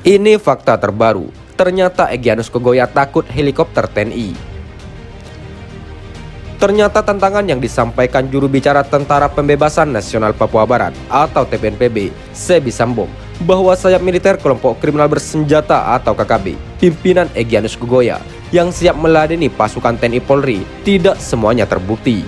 Ini fakta terbaru. Ternyata Egyanus Kogoya takut helikopter TNI. Ternyata tantangan yang disampaikan juru bicara Tentara Pembebasan Nasional Papua Barat atau TPNPB, Sebi Sambom, bahwa sayap militer kelompok kriminal bersenjata atau KKB, pimpinan Egyanus Kogoya, yang siap meladeni pasukan TNI Polri, tidak semuanya terbukti.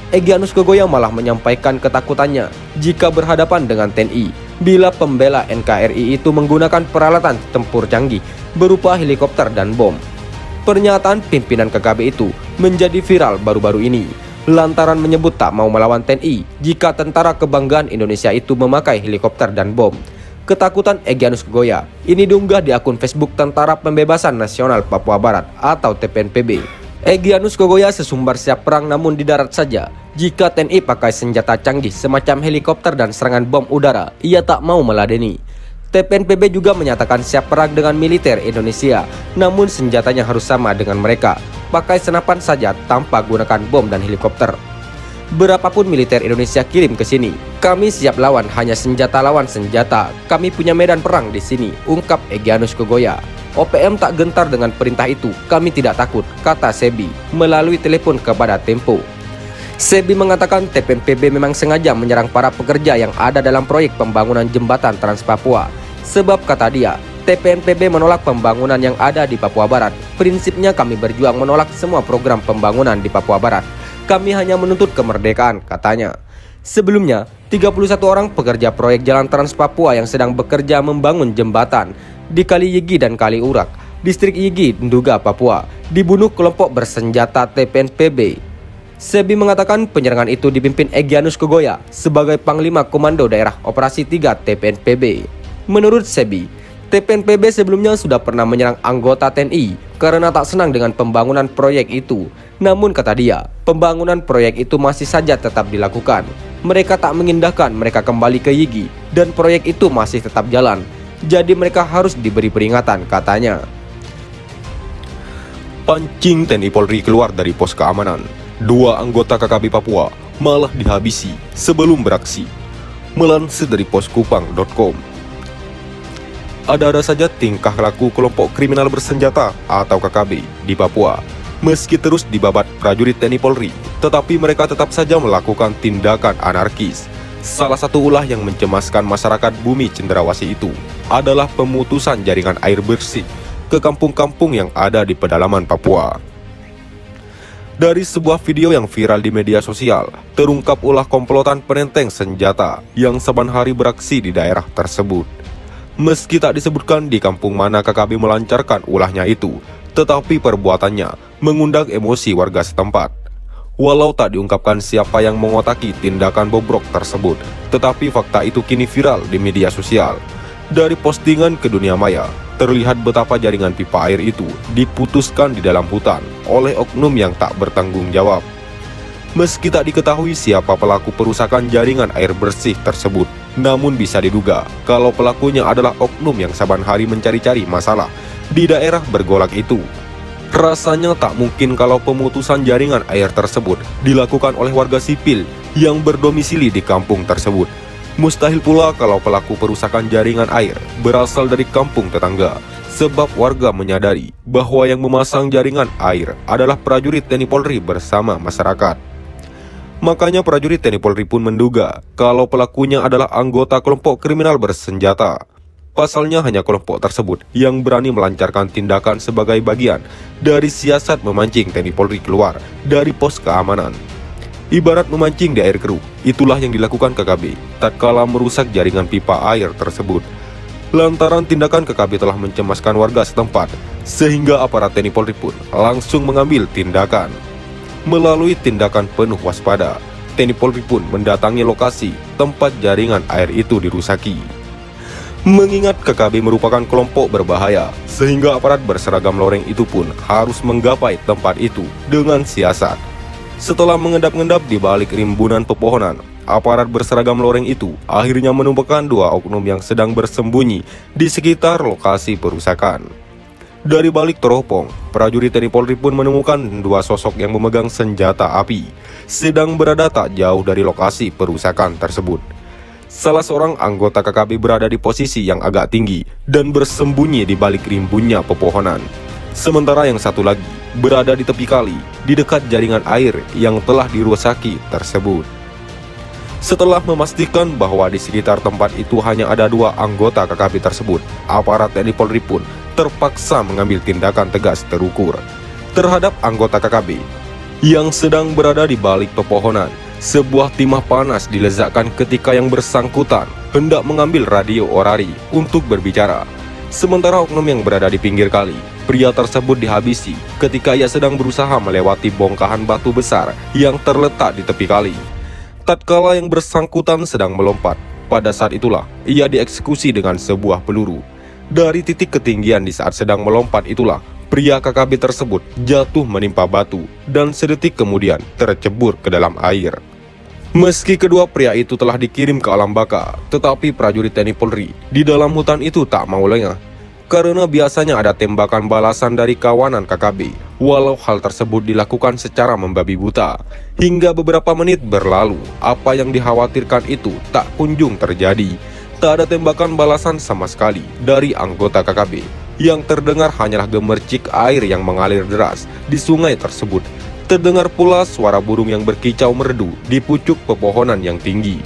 Egyanus Kogoya malah menyampaikan ketakutannya jika berhadapan dengan TNI bila pembela NKRI itu menggunakan peralatan tempur canggih berupa helikopter dan bom. Pernyataan pimpinan KKB itu menjadi viral baru-baru ini lantaran menyebut tak mau melawan TNI jika tentara kebanggaan Indonesia itu memakai helikopter dan bom. Ketakutan Egyanus Kogoya ini diunggah di akun Facebook Tentara Pembebasan Nasional Papua Barat atau TPNPB. Egyanus Kogoya sesumbar siap perang namun di darat saja. Jika TNI pakai senjata canggih semacam helikopter dan serangan bom udara, ia tak mau meladeni. TPNPB juga menyatakan siap perang dengan militer Indonesia, namun senjatanya harus sama dengan mereka, pakai senapan saja tanpa gunakan bom dan helikopter. Berapapun militer Indonesia kirim ke sini, kami siap lawan, hanya senjata lawan senjata. Kami punya medan perang di sini, ungkap Egyanus Kogoya. OPM tak gentar dengan perintah itu, kami tidak takut, kata Sebi melalui telepon kepada Tempo. Sebi mengatakan TPNPB memang sengaja menyerang para pekerja yang ada dalam proyek pembangunan jembatan Trans Papua. Sebab kata dia, TPNPB menolak pembangunan yang ada di Papua Barat. Prinsipnya kami berjuang menolak semua program pembangunan di Papua Barat. Kami hanya menuntut kemerdekaan, katanya. Sebelumnya, 31 orang pekerja proyek jalan Trans Papua yang sedang bekerja membangun jembatan di Kali Yigi dan Kali Urak, distrik Yigi, Nduga, Papua, dibunuh kelompok bersenjata TPNPB. Sebi mengatakan penyerangan itu dipimpin Egyanus Kogoya sebagai Panglima Komando Daerah Operasi 3 TPNPB. Menurut Sebi, TPNPB sebelumnya sudah pernah menyerang anggota TNI karena tak senang dengan pembangunan proyek itu. Namun kata dia, pembangunan proyek itu masih saja tetap dilakukan. Mereka tak mengindahkan mereka kembali ke Yigi dan proyek itu masih tetap jalan. Jadi mereka harus diberi peringatan, katanya. Pancing TNI Polri keluar dari pos keamanan. 2 anggota KKB Papua malah dihabisi sebelum beraksi. Melansir dari poskupang.com. Ada-ada saja tingkah laku kelompok kriminal bersenjata atau KKB di Papua. Meski terus dibabat prajurit TNI Polri, tetapi mereka tetap saja melakukan tindakan anarkis. Salah satu ulah yang mencemaskan masyarakat bumi Cenderawasih itu adalah pemutusan jaringan air bersih ke kampung-kampung yang ada di pedalaman Papua. Dari sebuah video yang viral di media sosial, terungkap ulah komplotan penenteng senjata yang saban hari beraksi di daerah tersebut. Meski tak disebutkan di kampung mana KKB melancarkan ulahnya itu, tetapi perbuatannya mengundang emosi warga setempat. Walau tak diungkapkan siapa yang mengotaki tindakan bobrok tersebut, tetapi fakta itu kini viral di media sosial. Dari postingan ke dunia maya, terlihat betapa jaringan pipa air itu diputuskan di dalam hutan oleh oknum yang tak bertanggung jawab. Meski tak diketahui siapa pelaku perusakan jaringan air bersih tersebut, namun bisa diduga kalau pelakunya adalah oknum yang saban hari mencari-cari masalah di daerah bergolak itu. Rasanya tak mungkin kalau pemutusan jaringan air tersebut dilakukan oleh warga sipil yang berdomisili di kampung tersebut. Mustahil pula kalau pelaku perusakan jaringan air berasal dari kampung tetangga, sebab warga menyadari bahwa yang memasang jaringan air adalah prajurit TNI Polri bersama masyarakat. Makanya prajurit TNI Polri pun menduga kalau pelakunya adalah anggota kelompok kriminal bersenjata. Pasalnya hanya kelompok tersebut yang berani melancarkan tindakan sebagai bagian dari siasat memancing TNI Polri keluar dari pos keamanan. Ibarat memancing di air keruh, itulah yang dilakukan KKB tatkala merusak jaringan pipa air tersebut. Lantaran tindakan KKB telah mencemaskan warga setempat, sehingga aparat TNI Polri pun langsung mengambil tindakan. Melalui tindakan penuh waspada, TNI Polri pun mendatangi lokasi tempat jaringan air itu dirusaki. Mengingat KKB merupakan kelompok berbahaya, sehingga aparat berseragam loreng itu pun harus menggapai tempat itu dengan siasat. Setelah mengendap-endap di balik rimbunan pepohonan, aparat berseragam loreng itu akhirnya menemukan 2 oknum yang sedang bersembunyi di sekitar lokasi perusakan. Dari balik teropong, prajurit TNI Polri pun menemukan 2 sosok yang memegang senjata api, sedang berada tak jauh dari lokasi perusakan tersebut. Salah seorang anggota KKB berada di posisi yang agak tinggi dan bersembunyi di balik rimbunnya pepohonan. Sementara yang satu lagi berada di tepi kali, di dekat jaringan air yang telah dirusaki tersebut. Setelah memastikan bahwa di sekitar tempat itu hanya ada 2 anggota KKB tersebut, aparat TNI Polri pun terpaksa mengambil tindakan tegas terukur terhadap anggota KKB yang sedang berada di balik pepohonan. Sebuah timah panas dilezakkan ketika yang bersangkutan hendak mengambil radio orari untuk berbicara. Sementara oknum yang berada di pinggir kali, pria tersebut dihabisi ketika ia sedang berusaha melewati bongkahan batu besar yang terletak di tepi kali. Tatkala yang bersangkutan sedang melompat, pada saat itulah ia dieksekusi dengan sebuah peluru. Dari titik ketinggian di saat sedang melompat itulah, pria KKB tersebut jatuh menimpa batu dan sedetik kemudian tercebur ke dalam air. Meski kedua pria itu telah dikirim ke alam baka, tetapi prajurit TNI Polri di dalam hutan itu tak mau lengah. Karena biasanya ada tembakan balasan dari kawanan KKB, walau hal tersebut dilakukan secara membabi buta. Hingga beberapa menit berlalu, apa yang dikhawatirkan itu tak kunjung terjadi. Tak ada tembakan balasan sama sekali dari anggota KKB. Yang terdengar hanyalah gemercik air yang mengalir deras di sungai tersebut. Terdengar pula suara burung yang berkicau merdu di pucuk pepohonan yang tinggi.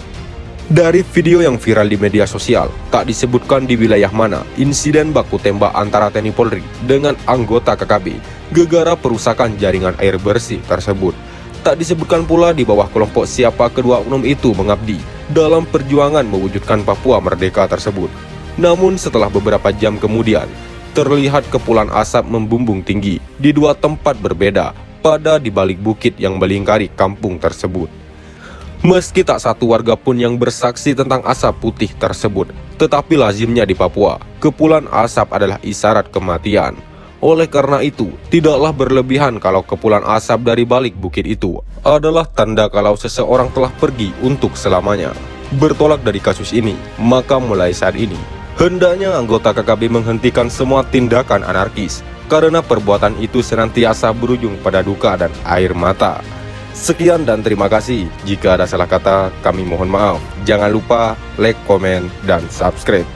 Dari video yang viral di media sosial, tak disebutkan di wilayah mana insiden baku tembak antara TNI Polri dengan anggota KKB gegara perusakan jaringan air bersih tersebut. Tak disebutkan pula di bawah kelompok siapa kedua oknum itu mengabdi dalam perjuangan mewujudkan Papua merdeka tersebut. Namun setelah beberapa jam kemudian, terlihat kepulan asap membumbung tinggi di 2 tempat berbeda pada di balik bukit yang melingkari kampung tersebut. Meski tak satu warga pun yang bersaksi tentang asap putih tersebut, tetapi lazimnya di Papua, kepulan asap adalah isyarat kematian. Oleh karena itu, tidaklah berlebihan kalau kepulan asap dari balik bukit itu adalah tanda kalau seseorang telah pergi untuk selamanya. Bertolak dari kasus ini, maka mulai saat ini, hendaknya anggota KKB menghentikan semua tindakan anarkis, karena perbuatan itu senantiasa berujung pada duka dan air mata. Sekian dan terima kasih. Jika ada salah kata, kami mohon maaf. Jangan lupa like, komen, dan subscribe.